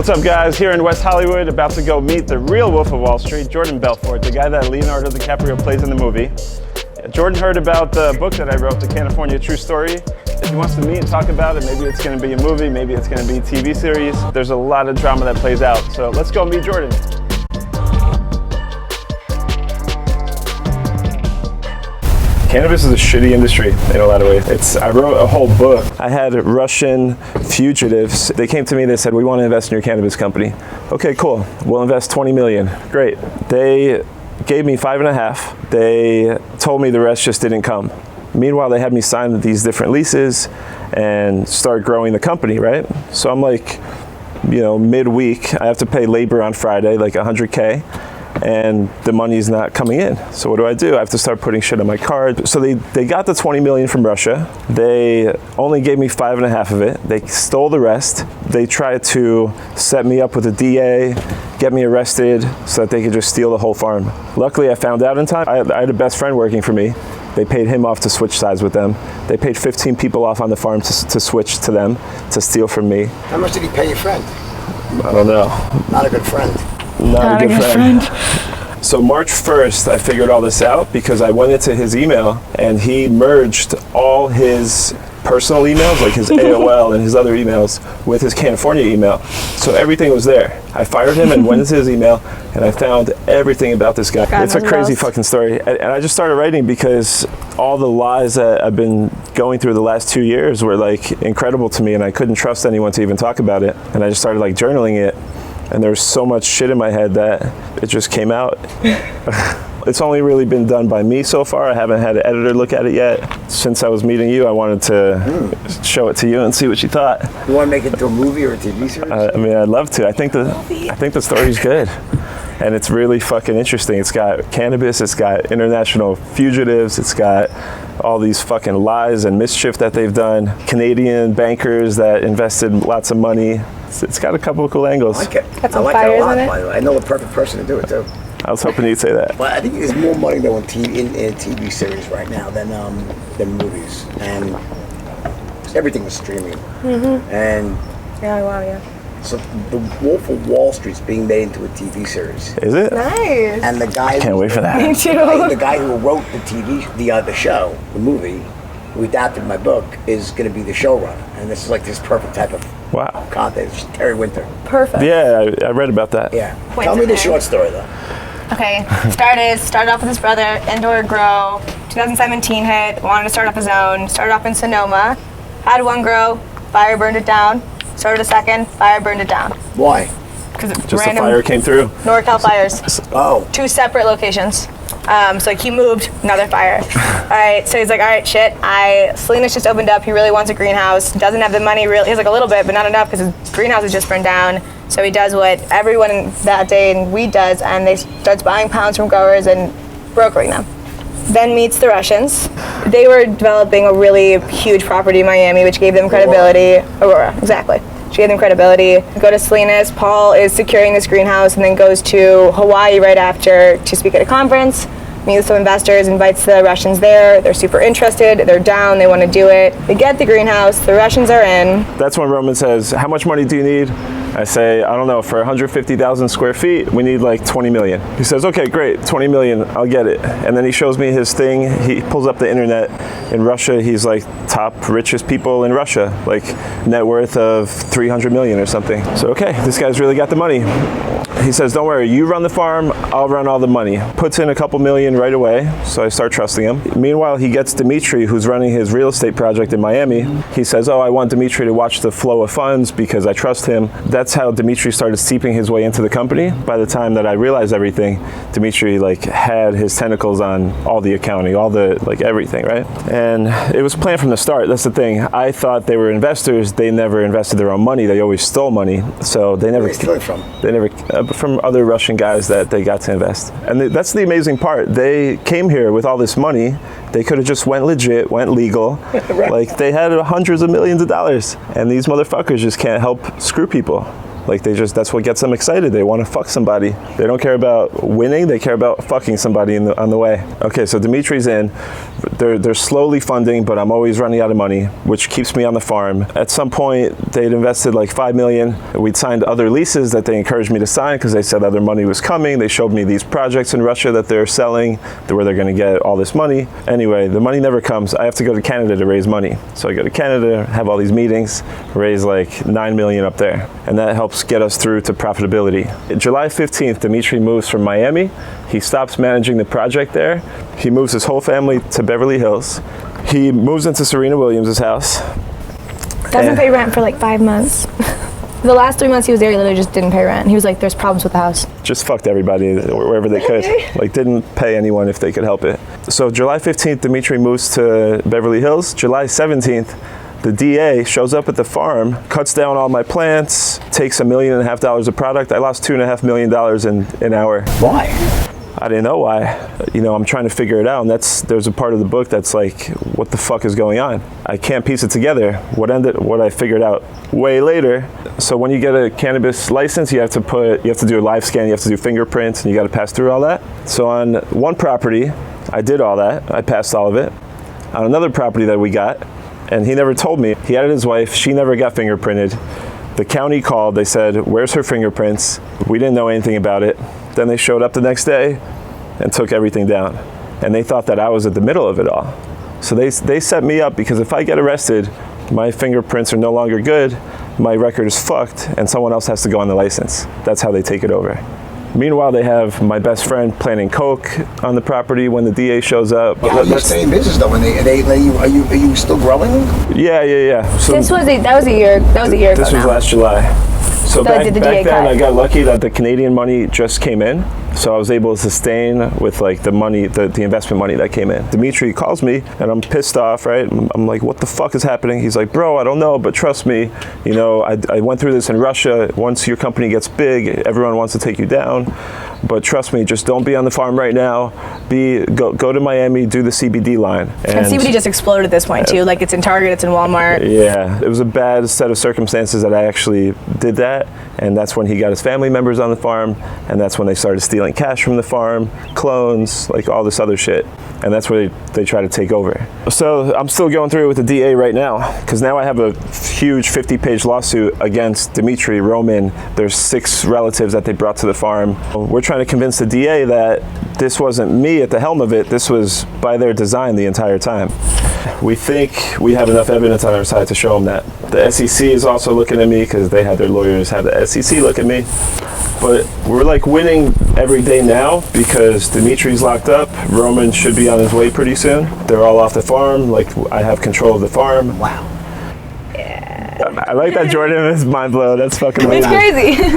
What's up, guys? Here in West Hollywood, about to go meet the real Wolf of Wall Street, Jordan Belfort, the guy that Leonardo DiCaprio plays in the movie. Jordan heard about the book that I wrote, the Cannafornia True Story. If he wants to meet and talk about it, maybe it's going to be a movie, maybe it's going to be a TV series. There's a lot of drama that plays out, so let's go meet Jordan. Cannabis is a shitty industry in a lot of ways. I wrote a whole book. I had Russian fugitives. They came to me, they said, we want to invest in your cannabis company. Okay, cool. We'll invest 20 million. Great. They gave me 5.5. They told me the rest just didn't come. Meanwhile, they had me sign these different leases and start growing the company, right? So I'm like, midweek, I have to pay labor on Friday, like 100K. And the money's not coming in. So what do? I have to start putting shit on my card. So they got the 20 million from Russia. They only gave me 5.5 of it. They stole the rest. They tried to set me up with a DA, get me arrested so that they could just steal the whole farm. Luckily, I found out in time. I had a best friend working for me. They paid him off to switch sides with them. They paid 15 people off on the farm to switch to them, to steal from me. How much did he pay your friend? I don't know. Not a good friend. Not a good friend. So March 1st, I figured all this out because I went into his email and he merged all his personal emails, like his AOL and his other emails, with his Cannafornia email. So everything was there. I fired him and went into his email and I found everything about this guy. It's a crazy fucking story. And I just started writing because all the lies that I've been going through the last 2 years were like incredible to me and I couldn't trust anyone to even talk about it. And I just started like journaling it. And there was so much shit in my head that it just came out. It's only really been done by me so far. I haven't had an editor look at it yet. Since I was meeting you, I wanted to show it to you and see what you thought. You want to make it into a movie or a TV series? I mean, I'd love to. I think the story's good. And it's really fucking interesting. It's got cannabis, it's got international fugitives, it's got all these fucking lies and mischief that they've done. Canadian bankers that invested lots of money. It's got a couple of cool angles. I like it. I like it a lot, by the way. I know the perfect person to do it, too. I was hoping you'd say that. But I think there's more money, though, in a TV series right now than movies. And everything is streaming. Mm-hmm. And yeah. so the Wolf of Wall Street's being made into a TV series. Is it? Nice. And the guy can't wait for that. Me too. The guy who wrote the show, the movie, who adapted my book, is going to be the showrunner. And this is like this perfect type of content. It's Terry Winter. Perfect. Yeah, I read about that. Yeah. Tell me the short story, though. Okay, started off with his brother, indoor grow. 2017 hit, wanted to start up his own. Started off in Sonoma, had one grow, fire burned it down. Started a second, fire burned it down. Why? Because just random. The fire came through. NorCal fires. Oh. 2 separate locations. So like he moved, another fire. All right, so he's like, all right, shit. Salinas just opened up. He really wants a greenhouse. Doesn't have the money. Really, he has like a little bit, but not enough because his greenhouse is just burned down. So he does what everyone that day in weed does, and they starts buying pounds from growers and brokering them. Then meets the Russians. They were developing a really huge property in Miami, which gave them credibility. Aurora, exactly. She gave them credibility. Go to Salinas. Paul is securing this greenhouse and then goes to Hawaii right after to speak at a conference. Meets with some investors, invites the Russians there. They're super interested. They're down. They want to do it. They get the greenhouse. The Russians are in. That's when Roman says, how much money do you need? I say, I don't know, for 150,000 square feet, we need like 20 million. He says, okay, great, 20 million, I'll get it. And then he shows me his thing. He pulls up the internet. In Russia, he's like top richest people in Russia, like net worth of 300 million or something. So, okay, this guy's really got the money. He says, don't worry, you run the farm, I'll run all the money. Puts in a couple million right away, so I start trusting him. Meanwhile, he gets Dimitri, who's running his real estate project in Miami. He says, oh, I want Dimitri to watch the flow of funds because I trust him. That's how Dimitri started seeping his way into the company. By the time that I realized everything, Dimitri had his tentacles on all the accounting, all the everything, right? And it was planned from the start. That's the thing. I thought they were investors. They never invested their own money. They always stole money. So they never. Where are they stealing from? They never from other Russian guys that they got to invest. And that's the amazing part. They came here with all this money. They could have just went legit, went legal. Right. Like they had hundreds of millions of dollars. And these motherfuckers just can't help screw people. Like that's what gets them excited. They want to fuck somebody. They don't care about winning, they care about fucking somebody on the way. Okay, so Dimitri's in. They're slowly funding, but I'm always running out of money, which keeps me on the farm. At some point, they'd invested like $5 million. We'd signed other leases that they encouraged me to sign because they said other money was coming. They showed me these projects in Russia that they're selling, where they're going to get all this money. Anyway, the money never comes. I have to go to Canada to raise money. So I go to Canada, have all these meetings, raise like $9 million up there. And that helps get us through to profitability. July 15th, Dimitri moves from Miami. He stops managing the project there. He moves his whole family to Beverly Hills. He moves into Serena Williams' house. Doesn't pay rent for like 5 months. The last 3 months he was there, he literally just didn't pay rent. He was like, there's problems with the house. Just fucked everybody wherever they could. Like, didn't pay anyone if they could help it. So July 15th, Dimitri moves to Beverly Hills. July 17th, the DA shows up at the farm, cuts down all my plants, takes $1.5 million of product. I lost $2.5 million in an hour. Why? I didn't know why. You know, I'm trying to figure it out, and there's a part of the book that's like, what the fuck is going on? I can't piece it together. What I figured out way later. So when you get a cannabis license, you have to do a live scan, you have to do fingerprints, and you got to pass through all that. So on one property, I did all that. I passed all of it. On another property that we got, and he never told me. He added his wife. She never got fingerprinted. The county called. They said, where's her fingerprints? We didn't know anything about it. Then they showed up the next day and took everything down. And they thought that I was at the middle of it all. So they set me up because if I get arrested, my fingerprints are no longer good, my record is fucked, and someone else has to go on the license. That's how they take it over. Meanwhile, they have my best friend planting coke on the property when the DA shows up. How do you stay in business though? When they let you, are you still growing? Yeah. So that was a year ago. This was last July. So back then, I got lucky that the Canadian money just came in, so I was able to sustain with like the money, the investment money that came in. Dimitri calls me, and I'm pissed off, right? I'm like, what the fuck is happening? He's like, bro, I don't know, but trust me, you know, I went through this in Russia. Once your company gets big, everyone wants to take you down. But trust me, just don't be on the farm right now. Go to Miami, do the CBD line. And CBD just exploded at this point too. Like it's in Target, it's in Walmart. Yeah, it was a bad set of circumstances that I actually did that. And that's when he got his family members on the farm. And that's when they started stealing cash from the farm, clones, like all this other shit. And that's where they try to take over. So I'm still going through it with the DA right now, because now I have a huge 50-page lawsuit against Dimitri, Roman. There's 6 relatives that they brought to the farm. We're trying to convince the DA that this wasn't me at the helm of it. This was by their design the entire time. We think we have enough evidence on our side to show them that. The SEC is also looking at me because they had their lawyers have the SEC look at me. But we're like winning every day now because Dimitri's locked up. Roman should be on his way pretty soon. They're all off the farm. Like I have control of the farm. Wow. I like that Jordan is mind blown. That's fucking amazing. It's crazy.